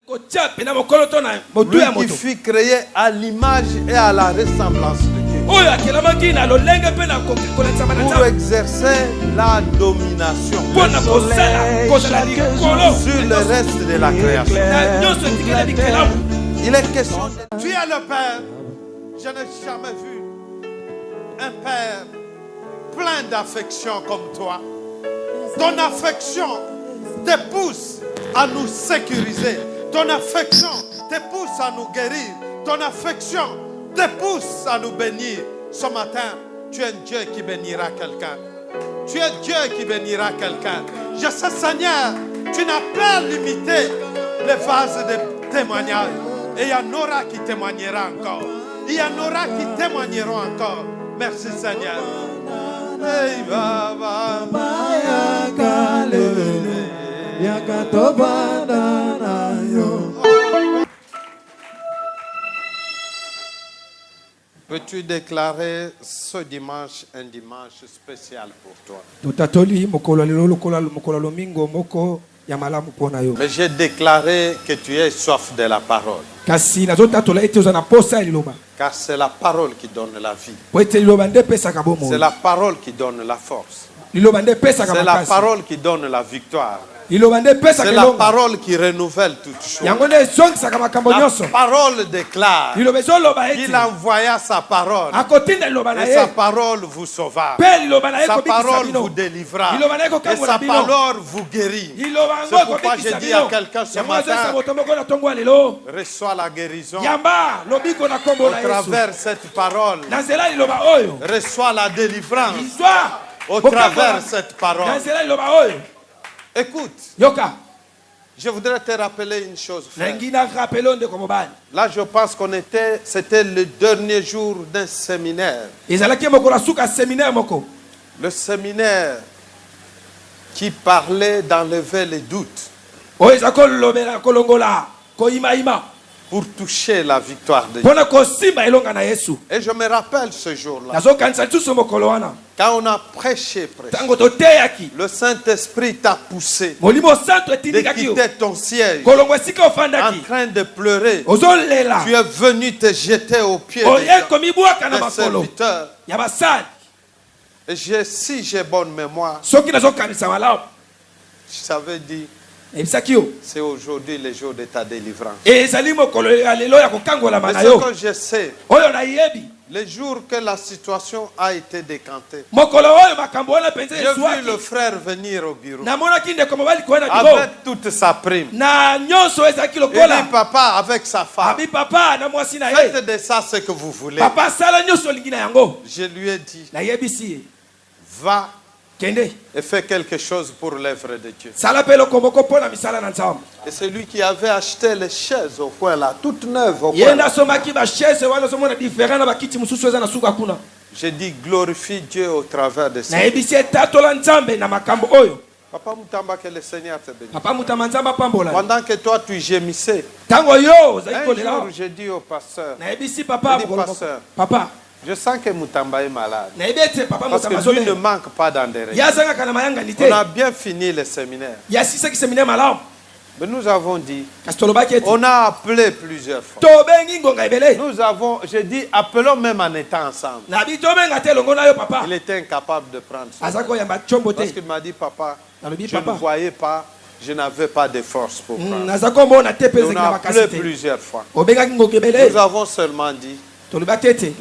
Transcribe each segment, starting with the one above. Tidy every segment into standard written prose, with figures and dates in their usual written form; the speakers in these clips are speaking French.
Lui qui fut créé à l'image et à la ressemblance de Dieu. Pour exercer la domination sur le reste de la création. Il est question de... Tu es le Père. Je n'ai jamais vu un Père plein d'affection comme toi. Ton affection te pousse à nous sécuriser. Ton affection te pousse à nous guérir. Ton affection te pousse à nous bénir. Ce matin, tu es un Dieu qui bénira quelqu'un. Tu es Dieu qui bénira quelqu'un. Je sais, Seigneur, tu n'as pas limité les vases de témoignage. Et il y en aura qui témoignera encore. Il y en aura qui témoigneront encore. Merci, Seigneur. Hey, Baba. Peux-tu déclarer ce dimanche un dimanche spécial pour toi? Mais j'ai déclaré que tu es soif de la parole. Car c'est la parole qui donne la vie. C'est la parole qui donne la force. C'est la parole qui donne la victoire. C'est la parole qui renouvelle toutes choses. La parole déclare qu'il envoya sa parole. Et sa parole vous sauva. Sa parole vous délivra. Et sa parole vous guérit. C'est pourquoi je dis à quelqu'un ce matin, reçois la guérison au travers cette parole. Reçois la délivrance au travers cette parole. Écoute, je voudrais te rappeler une chose, frère. Là, je pense c'était le dernier jour d'un séminaire. Le séminaire qui parlait d'enlever les doutes pour toucher la victoire de Dieu. Et je me rappelle ce jour-là. Quand on a prêché, le Saint-Esprit t'a poussé de quitter ton siège en train de pleurer. Tu es venu te jeter aux pieds des serviteurs. Et si j'ai bonne mémoire, je savais dire, c'est aujourd'hui le jour de ta délivrance. Mais ce que je sais, le jour que la situation a été décantée, j'ai vu le frère venir au bureau avec toute sa prime. Il dit, papa, avec sa femme, faites de ça ce que vous voulez. Je lui ai dit, va et fais quelque chose pour l'œuvre de Dieu. Et c'est lui qui avait acheté les chaises au coin là, toutes neuves au coin là. J'ai dit glorifie Dieu au travers de ça. Papa Moutamba, que le Seigneur te bénisse. Pendant que toi tu gémissais, un jour j'ai dit au pasteur, pasteur, je sens que Moutamba est malade. Parce que lui ne manque pas d'endurance. On a bien fini le séminaire. Mais nous avons dit, on a appelé plusieurs fois. J'ai dit, appelons même en étant ensemble. Il était incapable de prendre ça. Parce qu'il m'a dit, papa, je ne voyais pas, je n'avais pas de force pour prendre. On a appelé plusieurs fois. Nous avons seulement dit,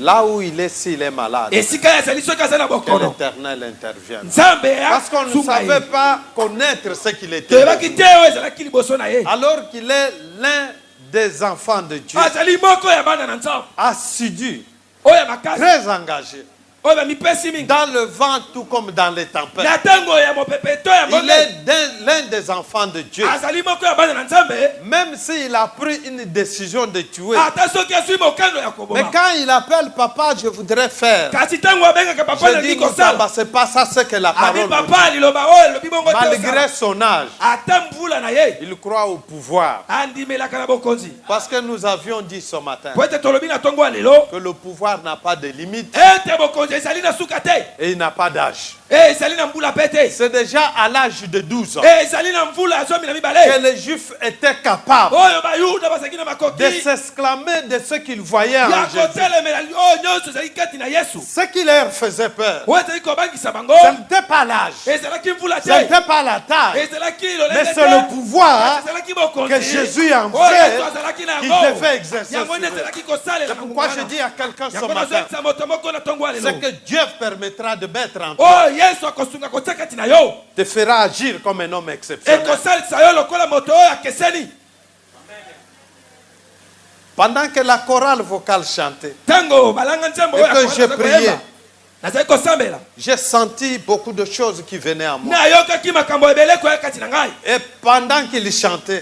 là où il est, s'il est malade, que l'Éternel intervienne. Parce qu'on ne savait pas connaître ce qu'il était. Alors qu'il est l'un des enfants de Dieu, assidu, très engagé, dans le vent tout comme dans les tempêtes. Il est l'un des enfants de Dieu. Même s'il a pris une décision de tuer, mais quand il appelle papa, je voudrais faire, je dis c'est pas ça ce que la parole me dit. Malgré son âge, il croit au pouvoir. Parce que nous avions dit ce matin que le pouvoir n'a pas de limite et il n'a pas d'âge. C'est déjà à l'âge de 12 ans que les Juifs étaient capables de s'exclamer de ce qu'ils voyaient en Jésus. Ce qui leur faisait peur, ce n'était pas l'âge, ce n'était pas la taille, mais c'est le pouvoir que Jésus envoyait qu'il devait exercer sur eux. C'est pourquoi je dis à quelqu'un ce matin, c'est que Dieu permettra de mettre en toi, te fera agir comme un homme exceptionnel. Pendant que la chorale vocale chantait et que j'ai prié, j'ai senti beaucoup de choses qui venaient à moi. Et pendant qu'il chantait,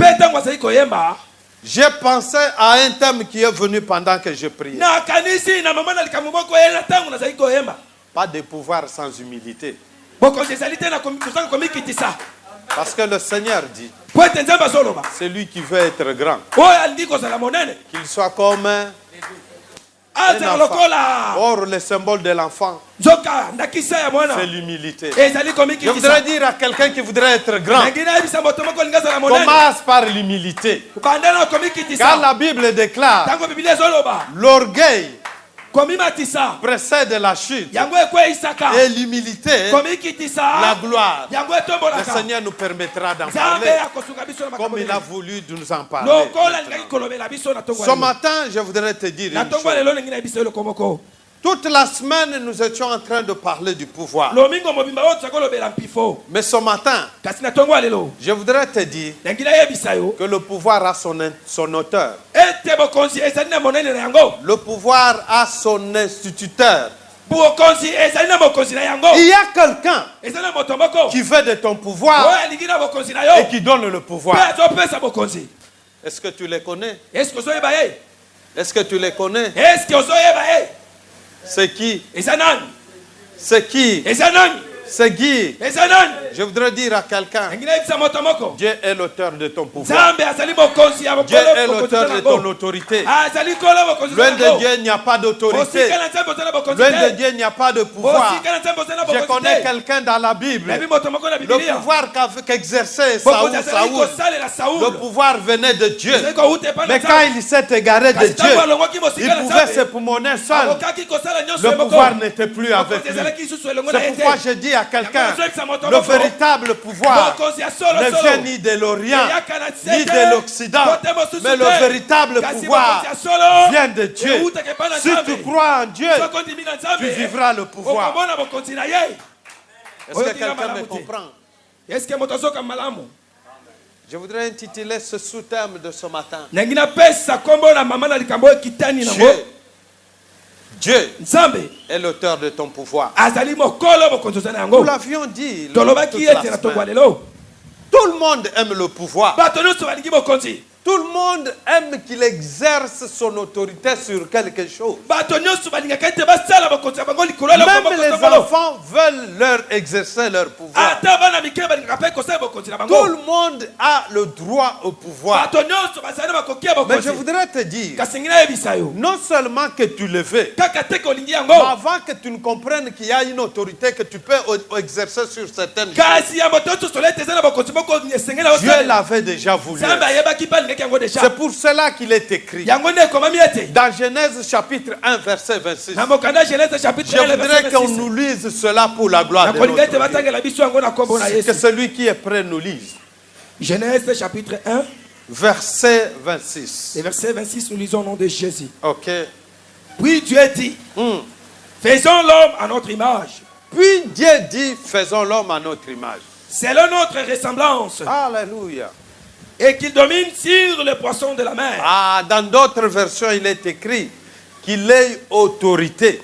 j'ai pensé à un thème qui est venu pendant que je priais. Pas de pouvoir sans humilité. Parce que le Seigneur dit, c'est lui qui veut être grand, qu'il soit comme un enfant. Or, le symbole de l'enfant, c'est l'humilité. Je voudrais dire à quelqu'un qui voudrait être grand, commence par l'humilité. Car la Bible déclare, l'orgueil précède la chute et l'humilité, la gloire. Le Seigneur nous permettra d'en parler comme il a voulu nous en parler. Ce matin, je voudrais te dire une chose. Toute la semaine, nous étions en train de parler du pouvoir. Mais ce matin, je voudrais te dire que le pouvoir a son auteur. Le pouvoir a son instituteur. Il y a quelqu'un qui veut de ton pouvoir et qui donne le pouvoir. Est-ce que tu les connais? Est-ce que tu les connais? C'est qui? C'est qui? C'est qui? Je voudrais dire à quelqu'un, Dieu est l'auteur de ton pouvoir. Dieu est l'auteur de ton autorité. Loin de Dieu, il n'y a pas d'autorité. Loin de Dieu, il n'y a pas de pouvoir. Je connais quelqu'un dans la Bible. Le pouvoir qu'exerçait Saoul, le pouvoir venait de Dieu. Mais quand il s'est égaré de Dieu, il pouvait se prouver seul. Le pouvoir n'était plus avec lui. C'est pourquoi je dis à quelqu'un, le véritable pouvoir ne vient ni de l'Orient ni de l'Occident, mais le véritable pouvoir vient de Dieu. Si tu crois en Dieu, tu vivras le pouvoir. Est-ce que quelqu'un me comprend? Je voudrais intituler ce sous-thème de ce matin, Dieu est l'auteur de ton pouvoir. Nous l'avions dit toute la semaine. Tout le monde aime le pouvoir. Tout le monde aime qu'il exerce son autorité sur quelque chose. Même les enfants veulent leur exercer leur pouvoir. Tout le monde a le droit au pouvoir. Mais je voudrais te dire, non seulement que tu le veux, mais avant que tu ne comprennes qu'il y a une autorité que tu peux exercer sur certaines choses, Dieu l'avait déjà voulu. C'est pour cela qu'il est écrit dans Genèse chapitre 1 verset 26. Je voudrais qu'on nous lise cela pour la gloire de notre Dieu. Que celui qui est prêt nous lise. Genèse chapitre 1 verset 26. Et verset 26, nous lisons au nom de Jésus. Ok. Puis Dieu dit, faisons l'homme à notre image. Puis Dieu dit, faisons l'homme à notre image. Selon notre ressemblance. Alléluia. Et qu'il domine sur les poissons de la mer. Dans d'autres versions, il est écrit qu'il ait autorité.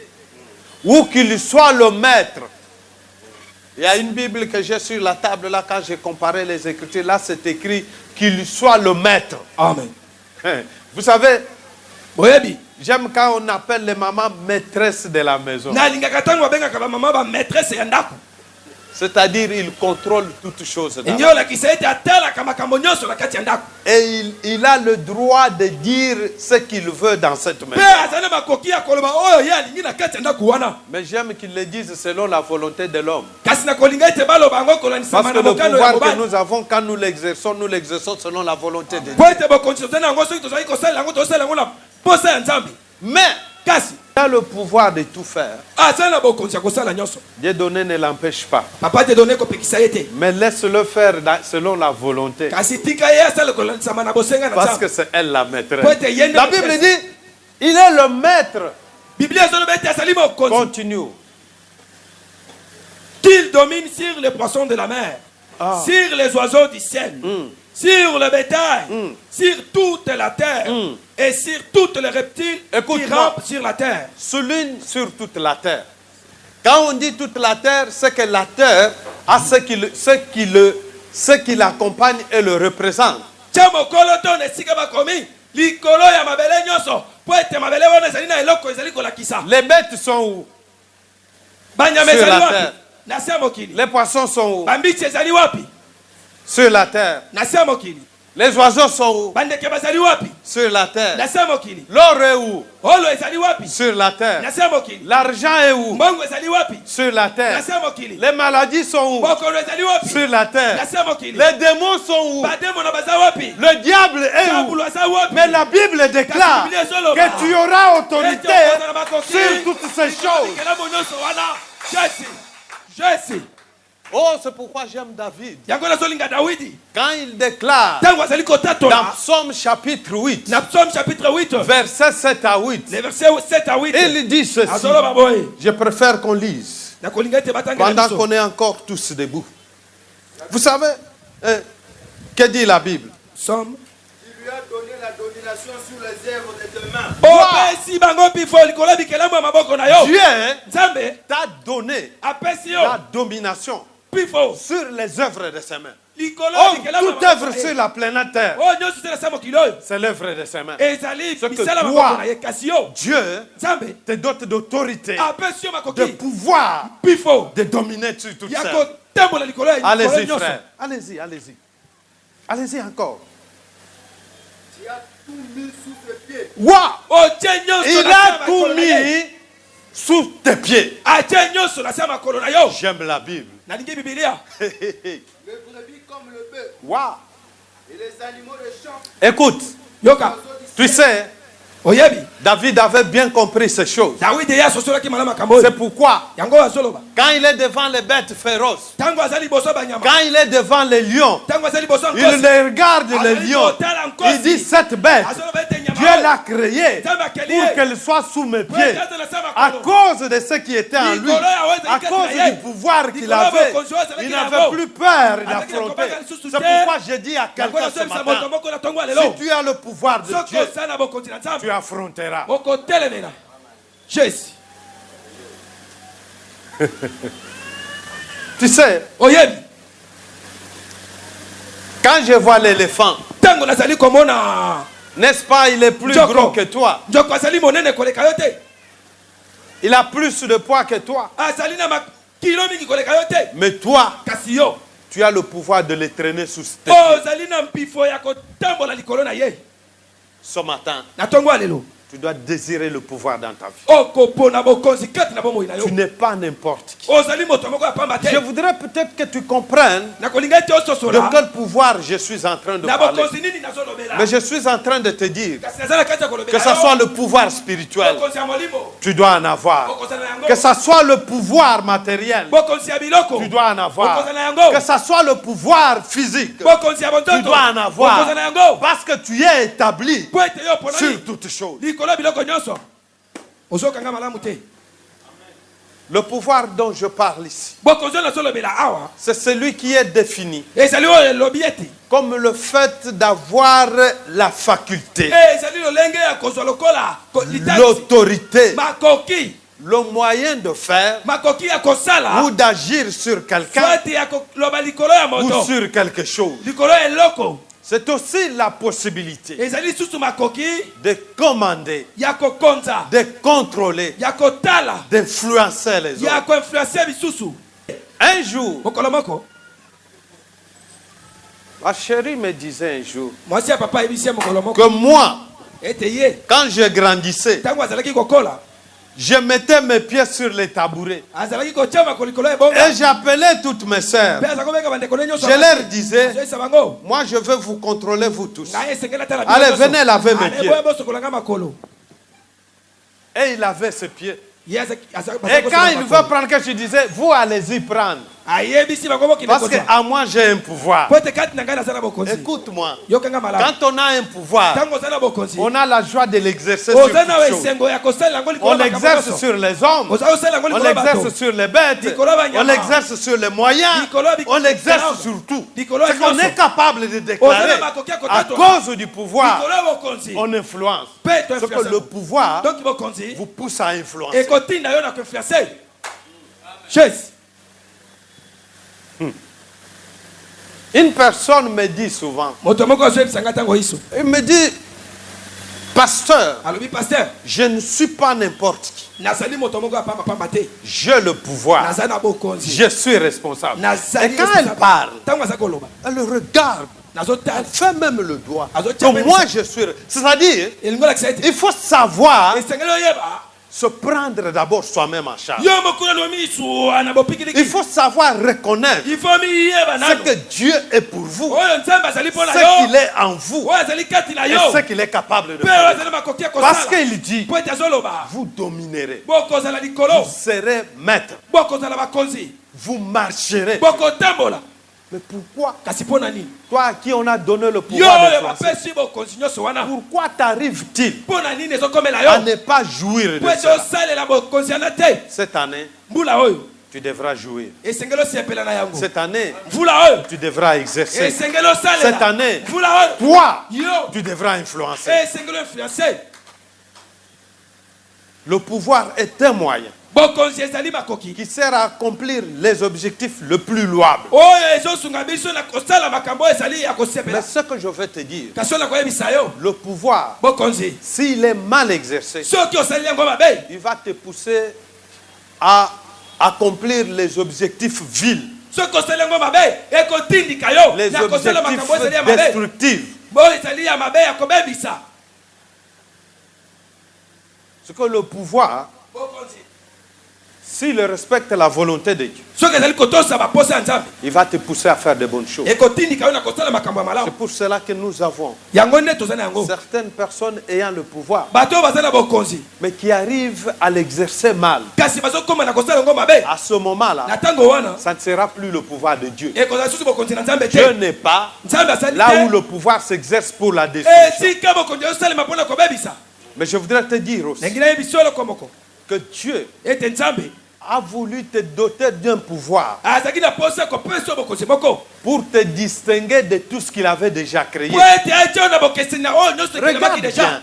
Ou qu'il soit le maître. Il y a une Bible que j'ai sur la table là, quand j'ai comparé les Écritures. Là, c'est écrit qu'il soit le maître. Amen. Vous savez, j'aime quand on appelle les mamans maîtresses de la maison. C'est-à-dire, il contrôle toutes choses. Et il a le droit de dire ce qu'il veut dans cette maison. Mais j'aime qu'il le dise selon la volonté de l'homme. Parce que le pouvoir que nous avons, quand nous l'exerçons selon la volonté de Dieu. Mais il a le pouvoir de tout faire. Dieu donné ne l'empêche pas. Mais laisse-le faire selon la volonté. Parce que c'est elle la maîtresse. La Bible dit, il est le maître. Continue. Qu'il domine sur les poissons de la mer, sur les oiseaux du ciel, sur le bétail, sur toute la terre et sur tous les reptiles qui rampent sur la terre. Souligne sur toute la terre. Quand on dit toute la terre, c'est que la terre a ce qui l'accompagne et le représente. Les bêtes sont où? Sur la terre. Les poissons sont où? Sur la terre. Les oiseaux sont où? Sur la terre. L'or est où? Sur la terre. L'argent est où? Sur la terre. Les maladies sont où? Sur la terre. Les démons sont où? Le diable est où? Mais la Bible déclare que tu auras autorité sur toutes ces choses. Oh, c'est pourquoi j'aime David. Quand il déclare dans Psaume chapitre 8, versets 7 à 8, il dit ceci. Je préfère qu'on lise pendant qu'on est encore tous debout. Vous savez, que dit la Bible? Somme. Il lui a donné la domination sur les œuvres de tes mains. Dieu t'a donné la domination sur les œuvres de ses mains. Oh, toute œuvre sur la planète Terre, c'est l'œuvre de ses mains. Ce que toi, Dieu te dote d'autorité, de pouvoir, de dominer sur toute ça. Allez-y, frère. Allez-y, allez-y. Allez-y encore. Il a tout mis sous tes pieds. Wow. Il a tout mis sous tes pieds. J'aime la Bible. Les brebis comme le bœuf. Wow. Et les animaux de champ. Écoute, tu sais, David avait bien compris ces choses. C'est pourquoi, quand il est devant les bêtes féroces, quand il est devant les lions, il regarde les lions. Il dit, cette bête, Dieu l'a créée pour qu'elle soit sous mes pieds. À cause de ce qui était en lui, à cause du pouvoir qu'il avait, il n'avait plus peur d'affronter. C'est pourquoi je dis à quelqu'un ce matin, si tu as le pouvoir de Dieu, tu affronteras. Tu sais, quand je vois l'éléphant, n'est-ce pas, il est plus gros que toi. Il a plus de poids que toi. Mais toi, tu as le pouvoir de les traîner sous tes pieds. Ce matin, tu dois désirer le pouvoir dans ta vie. Tu n'es pas n'importe qui. Je voudrais peut-être que tu comprennes de quel pouvoir je suis en train de parler. Mais je suis en train de te dire que ce soit le pouvoir spirituel, tu dois en avoir. Que ce soit le pouvoir matériel, tu dois en avoir. Que ce soit le pouvoir physique, tu dois en avoir. Parce que tu es établi sur toutes choses. Le pouvoir dont je parle ici, c'est celui qui est défini comme le fait d'avoir la faculté, l'autorité, le moyen de faire ou d'agir sur quelqu'un ou sur quelque chose. C'est aussi la possibilité de commander, de contrôler, d'influencer les autres. Un jour, ma chérie me disait un jour que moi, quand je grandissais, je mettais mes pieds sur les tabourets et j'appelais toutes mes sœurs. Je leur disais, moi je veux vous contrôler vous tous. Allez, venez laver mes pieds. Et il lavait ses pieds. Et quand il veut prendre quelque chose, je disais, vous allez-y prendre. Parce qu'à moi j'ai un pouvoir. Écoute-moi, quand on a un pouvoir, on a la joie de l'exercer sur tout. On l'exerce sur les hommes, on l'exerce sur les bêtes, on l'exerce sur les moyens, on l'exerce sur tout. Ce qu'on est capable de déclarer à cause du pouvoir, on influence. Ce que le pouvoir vous pousse à influencer. Une personne me dit souvent, il me dit, pasteur, je ne suis pas n'importe qui. J'ai le pouvoir, je suis responsable. Et quand elle parle, elle regarde, elle fait même le doigt. Donc moi je suis, c'est-à-dire, il faut savoir se prendre d'abord soi-même en charge. Il faut savoir reconnaître ce que Dieu est pour vous, ce qu'il est en vous et ce qu'il est capable de faire. Parce qu'il dit, vous dominerez, vous serez maître, vous marcherez. Mais pourquoi? Toi à qui on a donné le pouvoir d'influencer, pourquoi t'arrive-t-il à ne pas jouir de cela? Cette année, tu devras jouir. Cette année, tu devras exercer. Cette année, toi, tu devras influencer. Le pouvoir est un moyen qui sert à accomplir les objectifs les plus louables. Mais ce que je veux te dire, le pouvoir, s'il est mal exercé, il va te pousser à accomplir les objectifs vils, les objectifs destructifs. Ce que le pouvoir, s'il respecte la volonté de Dieu, il va te pousser à faire de bonnes choses. C'est pour cela que nous avons certaines personnes ayant le pouvoir, mais qui arrivent à l'exercer mal. À ce moment-là, ça ne sera plus le pouvoir de Dieu. Dieu n'est pas là où le pouvoir s'exerce pour la destruction. Mais je voudrais te dire aussi que Dieu a voulu te doter d'un pouvoir pour te distinguer de tout ce qu'il avait déjà créé. Regarde bien.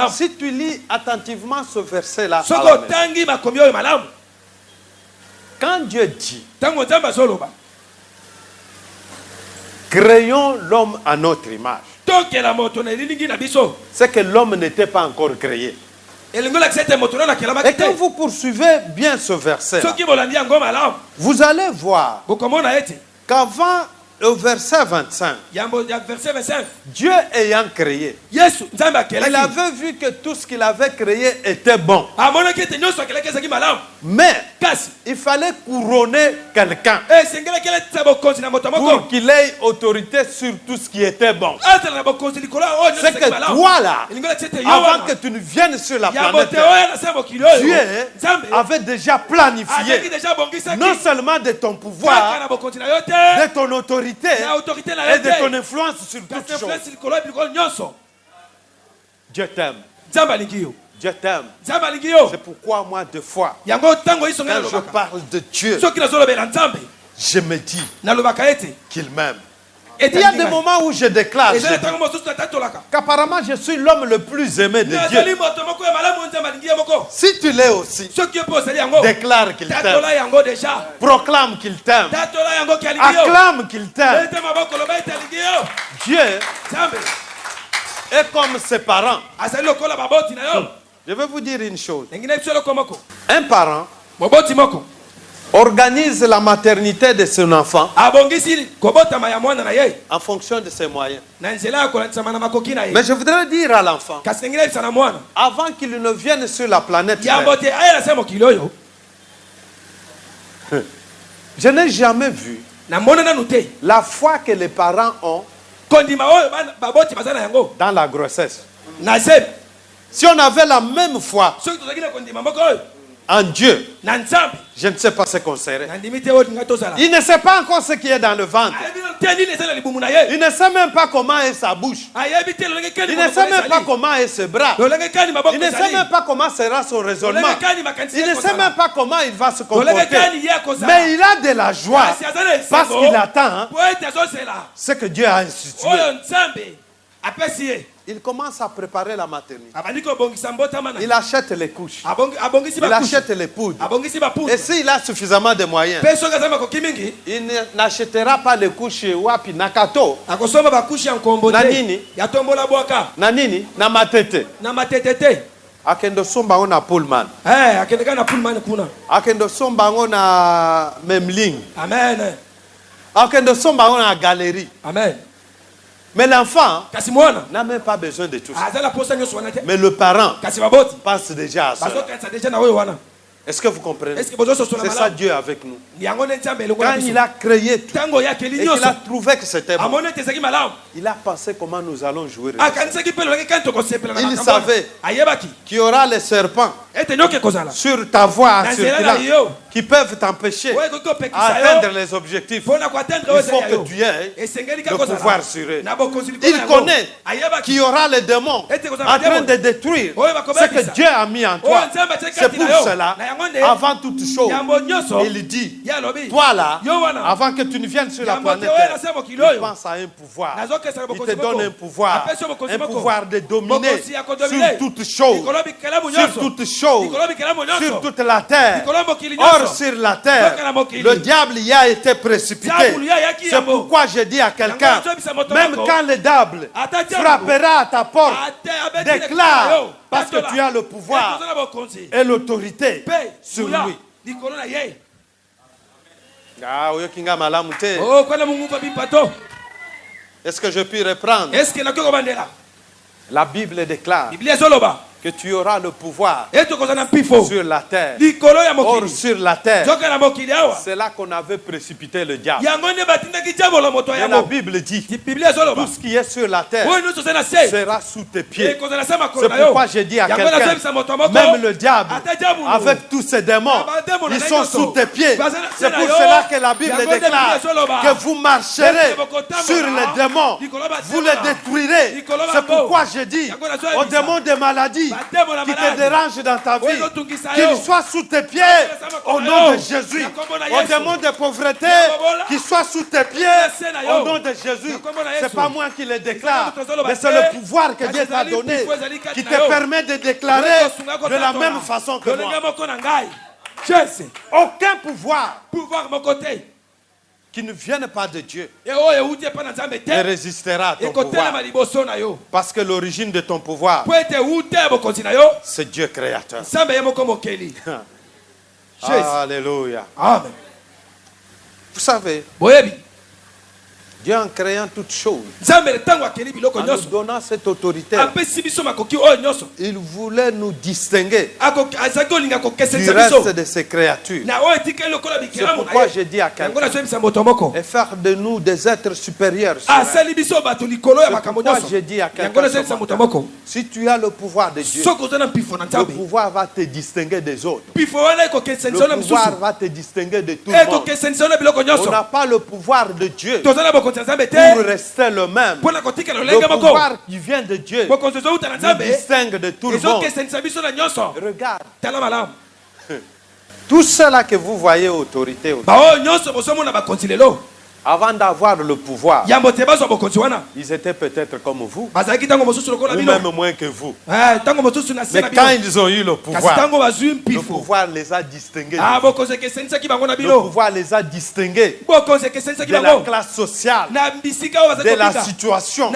Si tu lis attentivement ce verset-là, quand Dieu dit, créons l'homme à notre image, c'est que l'homme n'était pas encore créé. Et quand vous poursuivez bien ce verset, vous allez voir qu'avant au verset 25, Dieu ayant créé, il avait vu que tout ce qu'il avait créé était bon. Mais il fallait couronner quelqu'un pour qu'il ait autorité sur tout ce qui était bon. C'est que toi là, avant que tu ne viennes sur la planète, Dieu avait déjà planifié non seulement de ton pouvoir, de ton autorité et de ton influence sur toutes choses. Dieu t'aime. Dieu t'aime. C'est pourquoi moi, deux fois, quand je parle de Dieu, je me dis qu'il m'aime. Il y a des moments où je déclare qu'apparemment je suis l'homme le plus aimé de Dieu. Si tu l'es aussi, déclare qu'il t'aime, proclame qu'il t'aime, acclame qu'il t'aime. Dieu est comme ses parents. Je vais vous dire une chose. Un parent, organise la maternité de son enfant en fonction de ses moyens. Mais je voudrais dire à l'enfant, avant qu'il ne vienne sur la planète Terre, je n'ai jamais vu la foi que les parents ont dans la grossesse. Si on avait la même foi en Dieu, je ne sais pas ce qu'on serait. Il ne sait pas encore ce qui est dans le ventre. Il ne sait même pas comment est sa bouche. Il ne sait même pas comment est ses bras. Il ne sait même pas comment sera son raisonnement. Il ne sait même pas comment il va se comporter. Mais il a de la joie parce qu'il attend ce que Dieu a institué. Il commence à préparer la maternité. Il achète les couches. Il achète les poudres. Et s'il a suffisamment de moyens, il n'achètera pas les couches wapi nakato. Nanini. Nanini. Namatete. Akendo somba ona Pullman. Akendo somba ona Memling. Amen. Akendo somba ona Galerie. Amen. Mais l'enfant n'a même pas besoin de tout ça. Mais le parent pense déjà à ça. Est-ce que vous comprenez? C'est ça Dieu avec nous. Quand il a créé tout et qu'il a trouvé que c'était bon, il a pensé comment nous allons jouer. Il savait qu'il y aura les serpents sur ta voie qui peuvent t'empêcher d'atteindre les objectifs. Il faut que tu aies le pouvoir sur eux. Il connaît qu'il y aura les démons en train de détruire ce que Dieu a mis en toi. C'est pour cela, avant toute chose, il dit, toi là, avant que tu ne viennes sur la planète Terre, il pense à un pouvoir. Il te donne un pouvoir de dominer sur toutes choses, sur toute la terre. Or, sur la terre, le diable y a été précipité. C'est pourquoi je dis à quelqu'un, même quand le diable frappera à ta porte, déclare, parce que tu as le pouvoir et l'autorité sur lui. Est-ce que je puis reprendre? La Bible déclare que tu auras le pouvoir sur la terre. Or, sur la terre, c'est là qu'on avait précipité le diable. Mais la Bible dit, tout ce qui est sur la terre sera sous tes pieds. C'est pourquoi j'ai dit à quelqu'un, même le diable, avec tous ses démons, ils sont sous tes pieds. C'est pour cela que la Bible déclare que vous marcherez sur les démons, vous les détruirez. C'est pourquoi j'ai dit aux démons des maladies qui te dérangent dans ta vie, qu'ils soient sous tes pieds au nom de Jésus. Aux démons de pauvreté, qu'ils soient sous tes pieds au nom de Jésus. C'est pas moi qui le déclare, mais c'est le pouvoir que Dieu t'a donné qui te permet de déclarer de la même façon que moi. Aucun pouvoir qui ne vienne pas de Dieu ne résistera à ton pouvoir. Parce que l'origine de ton pouvoir, c'est Dieu créateur. Alléluia. Amen. Vous savez, Dieu en créant toutes choses, en nous donnant cette autorité, il voulait nous distinguer du reste de ses créatures. C'est pourquoi je dis à quelqu'un, et faire de nous des êtres supérieurs. C'est pourquoi je dis à quelqu'un, si tu as le pouvoir de Dieu, le pouvoir va te distinguer des autres. Le pouvoir va te distinguer de tout le monde. On n'a pas le pouvoir de Dieu pour rester le même. Le pouvoir qui vient de Dieu nous distingue de tout le monde. Regarde, tout cela que vous voyez autorité, avant d'avoir le pouvoir, ils étaient peut-être comme vous, ou même moins que vous. Mais quand ils ont eu le pouvoir les a distingués. Le pouvoir les a distingués de la classe sociale, de la situation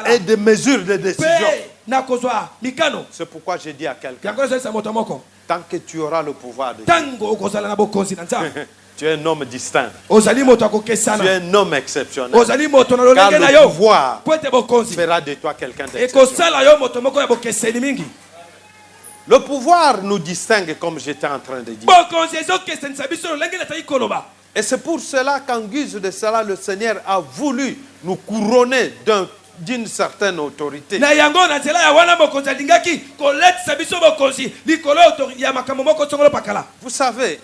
et des mesures de décision. C'est pourquoi j'ai dit à quelqu'un, Tant que tu auras le pouvoir de Dieu, tu es un homme distinct. Tu es un homme exceptionnel. Car le pouvoir fera de toi quelqu'un d'exceptionnel. Le pouvoir nous distingue, comme j'étais en train de dire. Et c'est pour cela qu'en guise de cela, le Seigneur a voulu nous couronner d'une certaine autorité. Vous savez,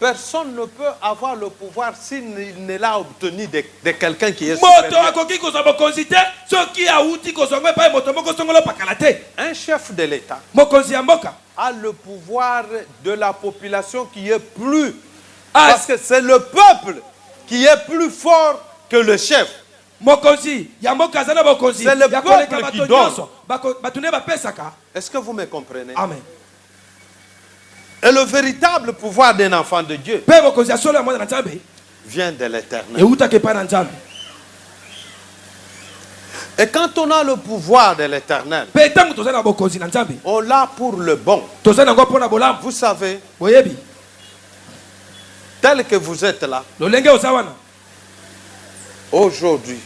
personne ne peut avoir le pouvoir s'il ne l'a obtenu de quelqu'un qui est supérieur. Un chef de l'État a le pouvoir de la population qui est plus... Parce que c'est le peuple qui est plus fort que le chef. C'est le peuple qui donne. Est-ce que vous me comprenez? Amen. Et le véritable pouvoir d'un enfant de Dieu vient de l'Éternel. Et quand on a le pouvoir de l'Éternel, on l'a pour le bon. Vous savez, tel que vous êtes là, aujourd'hui,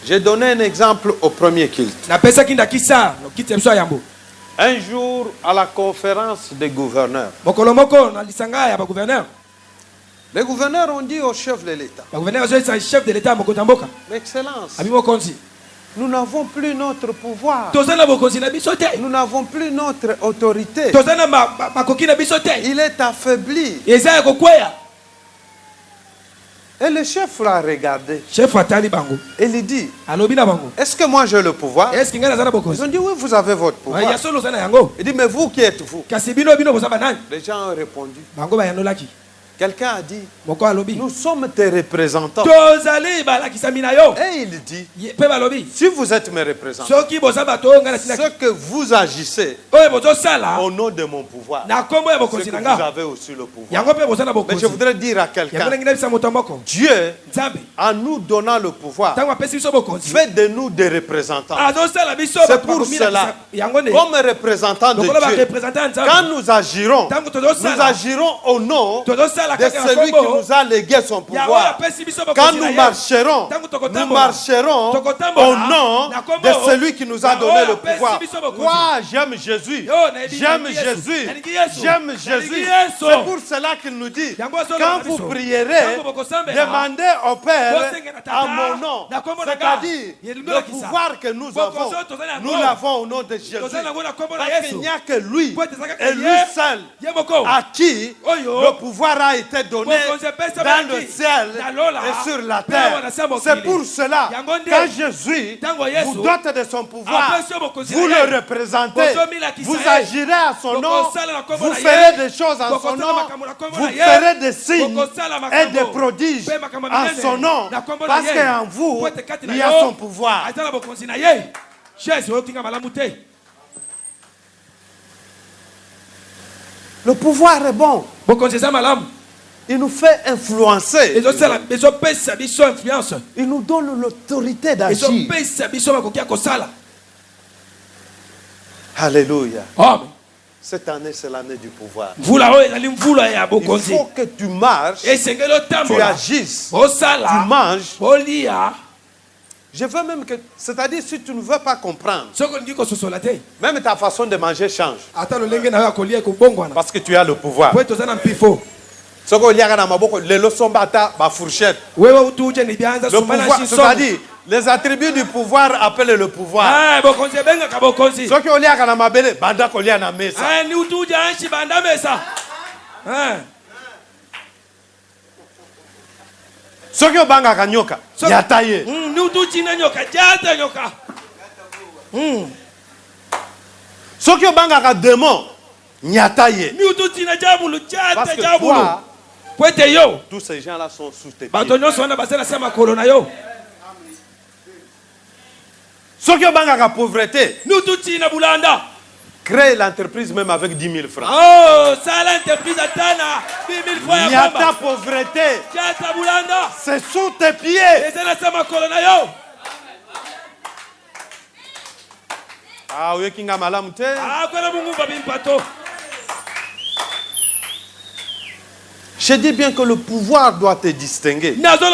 j'ai donné un exemple au premier culte. Un jour, à la conférence des gouverneurs, les gouverneurs ont dit au chef de l'État, Excellence, nous n'avons plus notre pouvoir. Nous n'avons plus notre autorité. Il est affaibli. Et le chef l'a regardé. Et il dit, est-ce que moi j'ai le pouvoir? Ils ont dit, oui, vous avez votre pouvoir. Il dit, mais vous qui êtes-vous? Les gens ont répondu. Quelqu'un a dit, nous sommes tes représentants. Et il dit, si vous êtes mes représentants, ce que vous agissez au nom de mon pouvoir, c'est que vous avez aussi le pouvoir. Mais je voudrais dire à quelqu'un, Dieu, en nous donnant le pouvoir, fait de nous des représentants. C'est pour cela, comme représentants de Dieu, quand nous agirons au nom de celui qui nous a légué son pouvoir. Quand nous marcherons au nom de celui qui nous a donné le pouvoir. Moi, j'aime Jésus. J'aime Jésus. J'aime Jésus. C'est pour cela qu'il nous dit, quand vous prierez, demandez au Père à mon nom. C'est-à-dire, le pouvoir que nous avons, nous l'avons au nom de Jésus. Parce qu'il n'y a que lui, et lui seul, à qui le pouvoir a été donné dans le ciel et sur la terre. C'est pour cela, quand Jésus vous dote de son pouvoir, vous le représentez, vous agirez à son nom, vous ferez des choses en son nom, vous ferez des signes et des prodiges en son nom, parce qu'en vous, il y a son pouvoir. Le pouvoir est bon. Il nous fait influencer. Il nous donne l'autorité d'agir. Alléluia. Cette année, c'est l'année du pouvoir. Il faut que tu marches, tu agisses, tu manges. Je veux même que, c'est-à-dire si tu ne veux pas comprendre, même ta façon de manger change. Parce que tu as le pouvoir. Le pouvoir, c'est-à-dire les attributs du pouvoir appellent le pouvoir. Soki obanga nyoka yataye. Soki obanga démon nyataye. Parce que toi, tous ces gens-là sont sous tes pieds. Soki obanga pauvreté. Crée l'entreprise même avec 10 000 francs. Oh, ça l'entreprise à 10 000 francs. Il y a ta pauvreté. C'est sous tes pieds. Ah oui, kinga malamute. Ah, quoi la mungu babimpato. Je dis bien que le pouvoir doit te distinguer. Parce que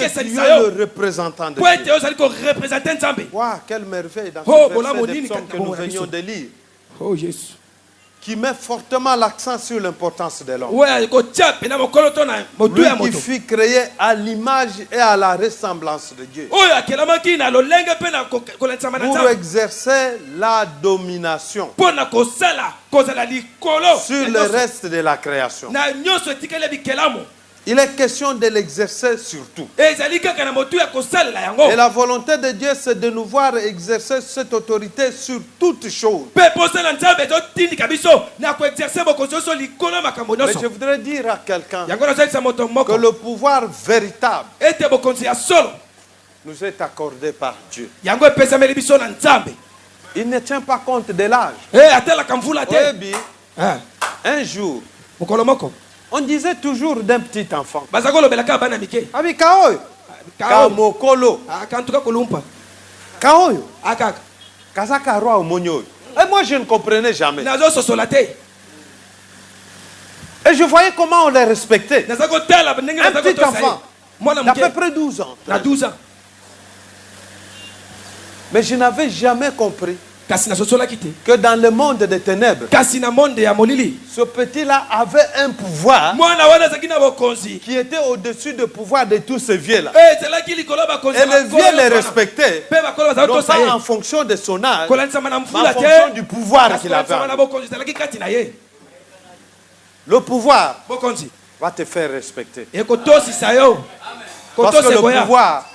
tu es le représentant de Dieu. Wow, quelle merveille dans ce verset des psaumes que nous venions de lire. Oh Jésus. Qui met fortement l'accent sur l'importance de l'homme. Lui qui fut créé à l'image et à la ressemblance de Dieu. Pour exercer la domination sur le reste de la création. Il est question de l'exercer surtout. Et la volonté de Dieu, c'est de nous voir exercer cette autorité sur toutes choses. Mais je voudrais dire à quelqu'un que le pouvoir véritable nous est accordé par Dieu. Il ne tient pas compte de l'âge. Un jour, on disait toujours d'un petit enfant. Abi kaoyo. Kamokolo. Kaoyo. Kazaka roi omonyo. Et moi je ne comprenais jamais. Et je voyais comment on les respectait. Un petit enfant d'à peu près 12 ans. Mais je n'avais jamais compris que dans le monde des ténèbres, ce petit-là avait un pouvoir qui était au-dessus du pouvoir de tous ces vieux-là. Et les vieux les respectaient, non pas en fonction de son âge, mais en fonction du pouvoir qu'il avait. Le pouvoir va te faire respecter. Parce que le pouvoir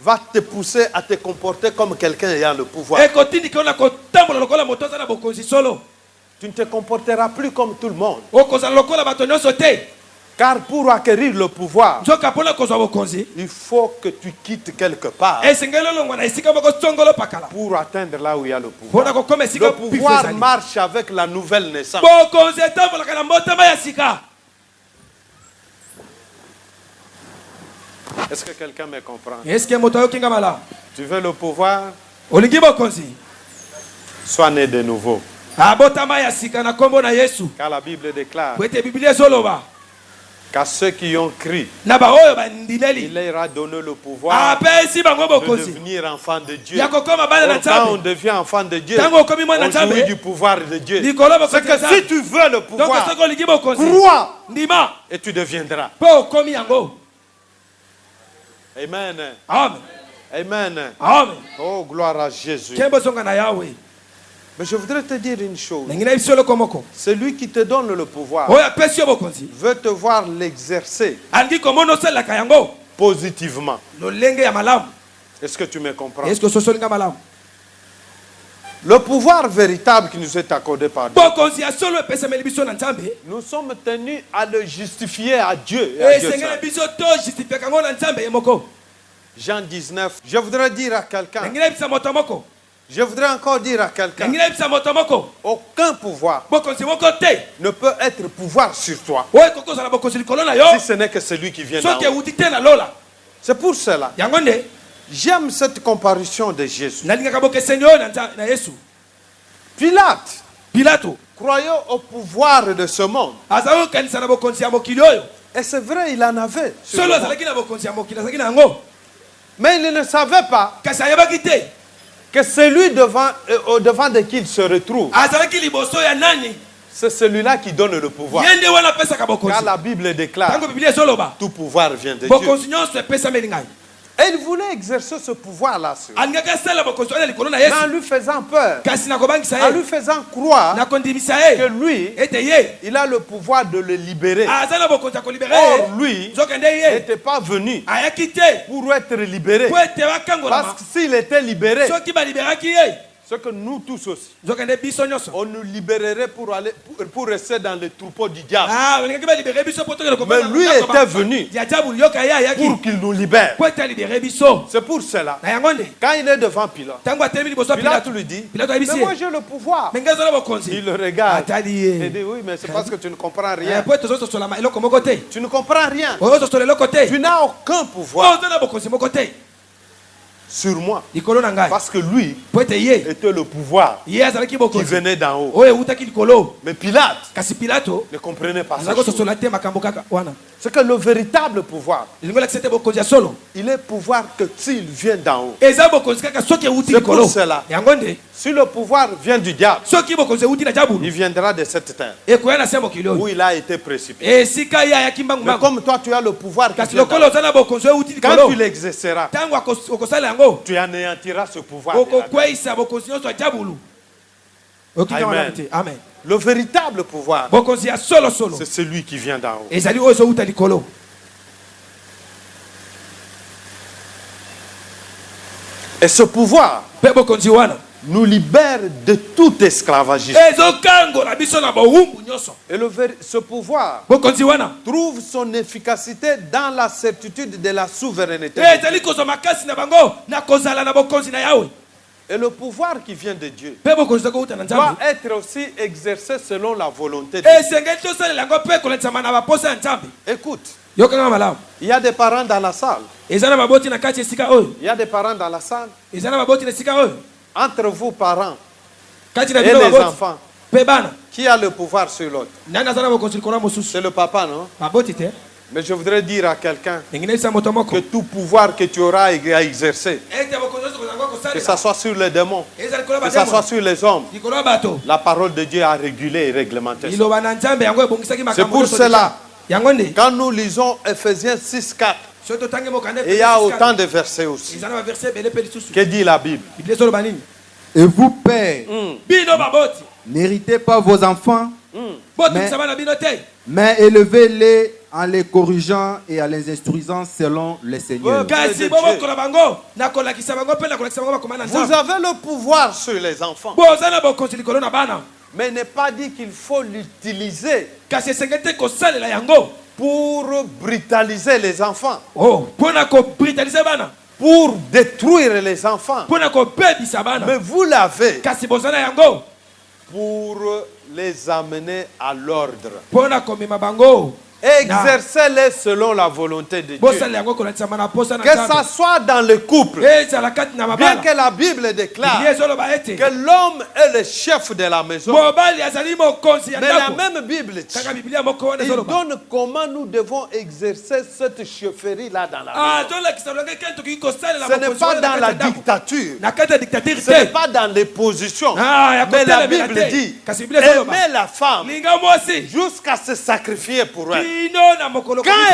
va te pousser à te comporter comme quelqu'un ayant le pouvoir. Tu ne te comporteras plus comme tout le monde. Car pour acquérir le pouvoir, il faut que tu quittes quelque part pour atteindre là où il y a le pouvoir. Le pouvoir marche avec la nouvelle naissance. Est-ce que quelqu'un me comprend? Tu veux le pouvoir? Sois né de nouveau. Car la Bible déclare qu'à ceux qui ont cru, il leur a donné le pouvoir de devenir enfant de Dieu. Quand on devient enfant de Dieu, on jouit du pouvoir de Dieu. C'est que si tu veux le pouvoir, crois et tu deviendras. Amen. Amen. Amen. Amen. Oh, gloire à Jésus. Mais je voudrais te dire une chose. Celui qui te donne le pouvoir veut te voir l'exercer positivement. Est-ce que tu me comprends? Le pouvoir véritable qui nous est accordé par Dieu, nous sommes tenus à le justifier à Dieu. Et à Dieu Jean 19, je voudrais dire à quelqu'un, je voudrais encore dire à quelqu'un, aucun pouvoir ne peut être pouvoir sur toi si ce n'est que celui qui vient d'en haut. C'est pour cela j'aime cette comparution de Jésus. Pilate croyait au pouvoir de ce monde. Et c'est vrai, il en avait. Mais il ne savait pas que celui au devant de qui il se retrouve, c'est celui-là qui donne le pouvoir. Car la Bible déclare tout pouvoir vient de Dieu. Et il voulait exercer ce pouvoir-là sur lui. Mais en lui faisant peur, en lui faisant croire que lui, il a le pouvoir de le libérer. Or, lui n'était pas venu pour être libéré. Parce que s'il était libéré, ce que nous tous aussi, on nous libérerait pour rester dans le troupeau du diable. Mais lui était venu pour qu'il nous libère. C'est pour cela, quand il est devant Pilate, Pilate lui dit, mais moi j'ai le pouvoir. Il le regarde et dit, oui, mais c'est parce que tu ne comprends rien. Tu ne comprends rien. Tu n'as aucun pouvoir sur moi. Parce que lui était le pouvoir qui venait d'en haut. Mais Pilate ne comprenait pas ça. C'est que le véritable pouvoir, il est pouvoir que s'il vient d'en haut. C'est pour cela, si le pouvoir vient du diable, il viendra de cette terre où il a été précipité. Mais comme toi tu as le pouvoir qui vient d'en haut, quand tu l'exerceras, tu anéantiras ce pouvoir. Amen. Le véritable pouvoir, c'est celui qui vient d'en haut. Et ce pouvoir nous libère de tout esclavagisme. Et ce pouvoir trouve son efficacité dans la certitude de la souveraineté. Et le pouvoir qui vient de Dieu doit être aussi exercé selon la volonté de Dieu. Écoute, il y a des parents dans la salle. Il y a des parents dans la salle. Entre vous, parents, et les enfants, qui a le pouvoir sur l'autre? C'est le papa, non? Mais je voudrais dire à quelqu'un que tout pouvoir que tu auras à exercer, que ce soit sur les démons, que ce soit sur les hommes, la parole de Dieu a régulé et réglementé ça. C'est pour cela, quand nous lisons Ephésiens 6:4, et il y a autant de versets aussi. Que dit la Bible? Et vous, pères, n'héritez pas vos enfants, mais élevez-les en les corrigeant et en les instruisant selon le Seigneur. Vous avez le pouvoir sur les enfants. Mais il n'est pas dit qu'il faut l'utiliser pour brutaliser les enfants. Pour détruire les enfants. Mais vous l'avez pour les amener à l'ordre. Exercez-les selon la volonté de Dieu. Que ça soit dans le couple. Bien que la Bible déclare que l'homme est le chef de la maison. Mais la même Bible dit, il donne comment nous devons exercer cette chefferie-là dans la maison. Ce n'est pas dans la dictature. Ce n'est pas dans les positions. Mais la Bible dit, aimer la femme jusqu'à se sacrifier pour elle. Quand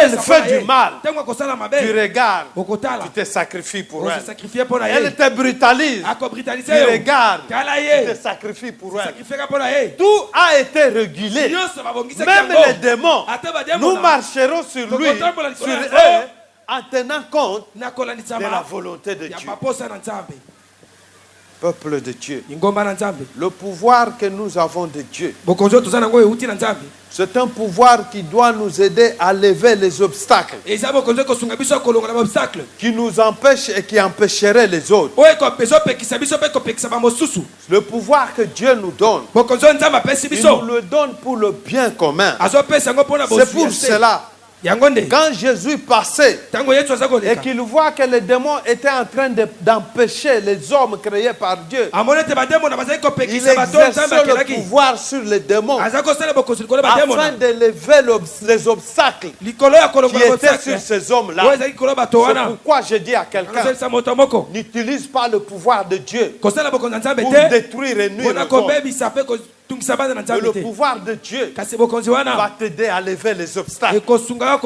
elle fait du mal, tu regardes, tu te sacrifies pour elle. Elle te brutalise, tu regardes, tu te sacrifies pour elle. Tout a été régulé. Même les démons, nous marcherons sur lui, sur eux, en tenant compte de la volonté de Dieu. Peuple de Dieu, le pouvoir que nous avons de Dieu, c'est un pouvoir qui doit nous aider à lever les obstacles qui nous empêchent et qui empêcheraient les autres. Le pouvoir que Dieu nous donne, il nous le donne pour le bien commun. C'est pour cela, quand Jésus passait et qu'il voit que les démons étaient en train d'empêcher les hommes créés par Dieu, il exerçait le pouvoir sur les démons afin de lever les obstacles qui étaient sur ces hommes-là. C'est pourquoi je dis à quelqu'un, n'utilise pas le pouvoir de Dieu pour détruire et nuire les autres. Le pouvoir de Dieu va t'aider à lever les obstacles, va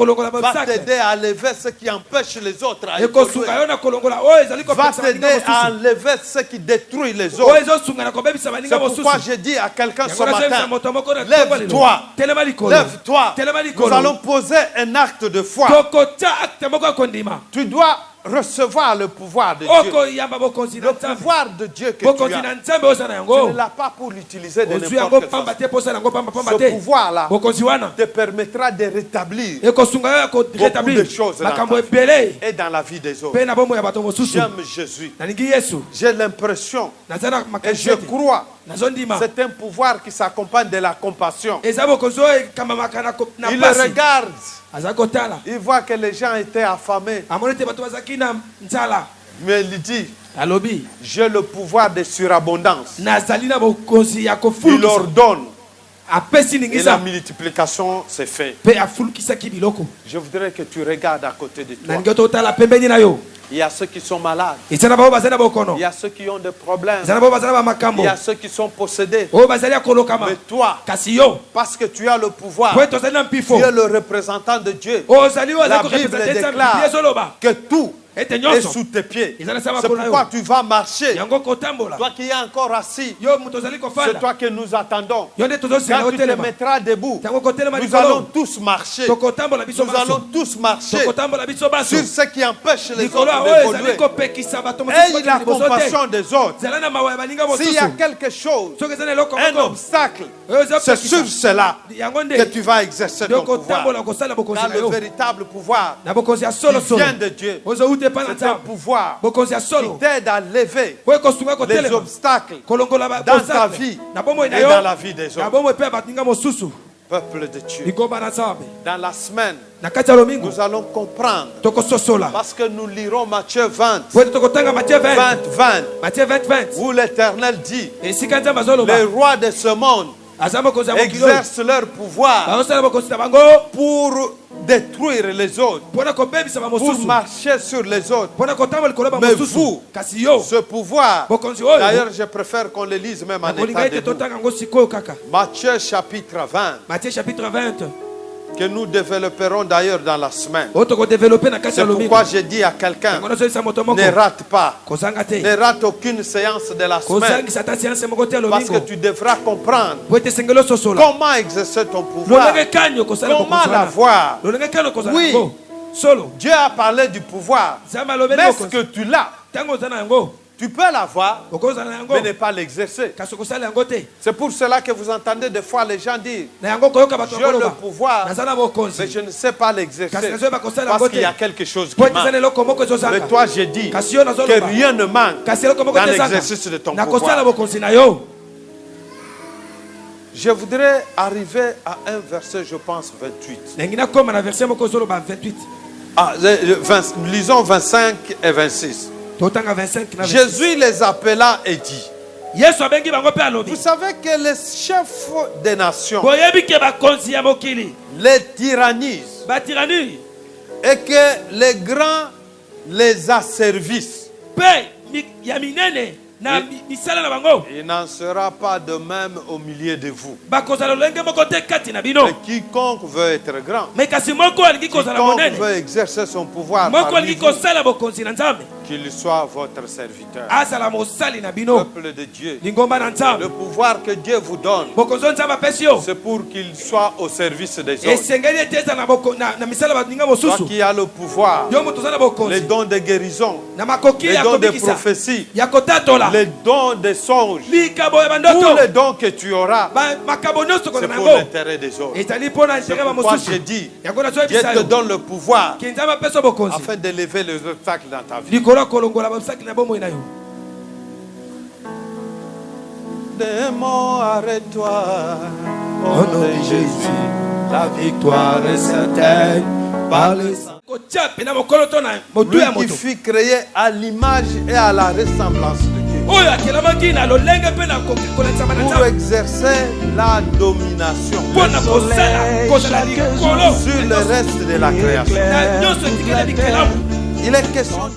t'aider à lever ce qui empêche les autres à évoluer, va t'aider à enlever ce qui détruit les autres. C'est pourquoi je dis à quelqu'un ce matin, lève-toi, lève-toi, nous allons poser un acte de foi. Tu dois recevoir le pouvoir de Dieu. Le pouvoir de Dieu que tu as, tu ne l'as pas pour l'utiliser de n'importe quelle façon. Ce pouvoir-là te permettra de rétablir beaucoup de choses dans ta vie et dans la vie des autres. J'aime Jésus. J'ai l'impression et je crois, c'est un pouvoir qui s'accompagne de la compassion. Il le regarde. Il voit que les gens étaient affamés. Mais il dit, alobi j'ai le pouvoir de surabondance. nazali na bokonzi ya Il kofulukisa ordonne. apesi Et la ningisa multiplication se fait. pe afulukisaki biloko Je voudrais que tu regardes à côté de toi. na ningi ototala pembeni na yo. Il y a ceux qui sont malades. eza na bao bazali na bokono, Il y a ceux qui ont des problèmes. eza na bao bazali na Il bamakambo, y a ceux qui sont possédés. oyo bazali ya kolokama. Mais toi, Kasi yo parce que tu as le pouvoir, po ete ozali na mpifo, tu es le représentant de Dieu. ozali oyo La azali Bible korepresente nzambe, déclare Biblia ezoloba que tout ete est nyonso sous tes pieds. ezali na nsima C'est makolo na pourquoi yo, tu vas marcher. yango kotambola. Toi qui es encore assis, Yo moto ozali c'est kofanda, toi que nous attendons. yo nde tozosila Quand tu te otelema, mettras debout, tango kotelema nous allons likolo tous marcher. tokotambola biso Nous allons baso, tous marcher tokotambola biso baso sur ce qui empêche les likolo autres oyo ezali d'évoluer. kopekisa bato mosusu Aie la bakende liboso te. compassion des autres. zala na mawa ya baninga S'il y a mosusu, quelque chose, soki eza na eloko un moko obstacle, oyo eza c'est kopekisa, sur cela yango que nde tu vas exercer ton pouvoir. yokotambola kosala bokonzi Car na le yo véritable pouvoir na bokonzi ya qui solosolo vient de Dieu, ozowute epa na c'est un nzambe, pouvoir bokonzi ya qui solo t'aide à lever oyo ekosunga les kotelema obstacles kolongola dans ta vie na bomoi et na yo dans la vie des na autres. bomoi mpe ya baninga mosusu. Peuple de Dieu, Ligomba na nzambe dans la semaine, na kati ya lomingo nous allons comprendre tokososola parce que nous lirons Matthieu 20, po ete tokotanga Matthieu 20, 20, Matthieu 20, où l'Éternel dit, esika nzambe les azoloba rois de ce monde aza mokonzi ya mokili oyo exercent leur pouvoir bazosala bokonzi na bango pour détruire les autres, mpona kobebisa pour bamosusu, marcher sur les autres. mpona kotambola likolo ya Mais bamosusu. vous, Kasi yo ce pouvoir, bokonzi oyo d'ailleurs je préfère qu'on le lise même en nakolinga état ete debout. totanga yango sikoyo kaka. Matthieu chapitre 20, Matthieu chapitre 20 que nous développerons d'ailleurs dans la semaine. oyo tokodevelope na kati C'est ya lomingo. pourquoi j'ai dit à quelqu'un, yango nazolisa moto moko ne rate pas, kozanga te, ne rate aucune séance de la semaine, kozangisa ata sianse moko te ya parce que lomingo tu devras comprendre po ete esengeli ososola comment exercer ton pouvoir, lolenge kani okosala comment bokonzi wana, l'avoir. lolenge kani okozala Oui. yango solo. Dieu a parlé du pouvoir, Nzambe alobeli mais est-ce bokonzi, que tu l'as? ntango oza na yango Tu peux l'avoir, okozala na yango mais ne pas l'exercer. kasi okosala yango te. C'est pour cela que vous entendez des fois les gens dire, Na yango koyoka bato j'ai le bakoloba pouvoir, naza na mais bokonzi je ne sais pas l'exercer, kasi nazoyeba kosala parce yango qu'il y a te quelque chose qui po ete eza na manque. eloko moko Mais ezozanga. toi, j'ai dit Kasi yo que nazoloba rien ne manque kasi eloko moko dans te ezanga l'exercice de ton na kosala pouvoir. bokonzi na yo. Je voudrais arriver à un verset, je pense, 28. Nengi nakoma na verset moko ezoloba 28 Lisons 25 et 26. totanga 25 na 26. Jésus les appela et dit, Yesu abengi bango mpe vous alobi savez que les chefs des nations boyebi ke bakonzi ya mokili les tyrannisent batirani et que les grands les asservissent. mpe ya minene na misala na bango Il n'en sera pas de même au milieu de vous. bakozala lolenge moko te kati na bino. Et quiconque veut être grand, Me kasi moko alingi kozala quiconque monene, veut exercer son pouvoir moko parmi alingi vous, kosala bokonzi na nzambe qu'il soit votre serviteur. azala mosali na bino. Peuple de Dieu, Lingomba na le nzambe pouvoir que Dieu vous donne, bokonzi oyo nzambe apesi yo c'est pour qu'il soit au service des autres. esengeli ete ezala na misala baninga Toi mosusu. qui as le pouvoir, Yo moto oza na les bokonzi dons de guérison, na makoki les ya dons de kobikisa prophétie, ya kotatola les dons de songes, likabo ya tous bandoto les dons que tu auras, makabo nyonso c'est kozala pour nango l'intérêt des autres. ezali mpo na C'est intere pourquoi bamosusu. j'ai dit, yango Dieu nazoyebisa te yo donne le pouvoir ke nzambe apesa bokonzi afin de lever les obstacles dans ta vie. likolo ya kolongola bamosaki na bomoi na yo. Démon, arrête-toi. Au nom de Jésus, la victoire est certaine par le sang. Kotia pena mokolo to na motu Lui ya qui moto fut créé à l'image et à la ressemblance de Dieu, oyo akelamaki na lolenge mpe na kolakisama na pour nzambe exercer la domination mpo na kozala likolo sur le reste de la création. na nyonso etikela bikelamu. Il est question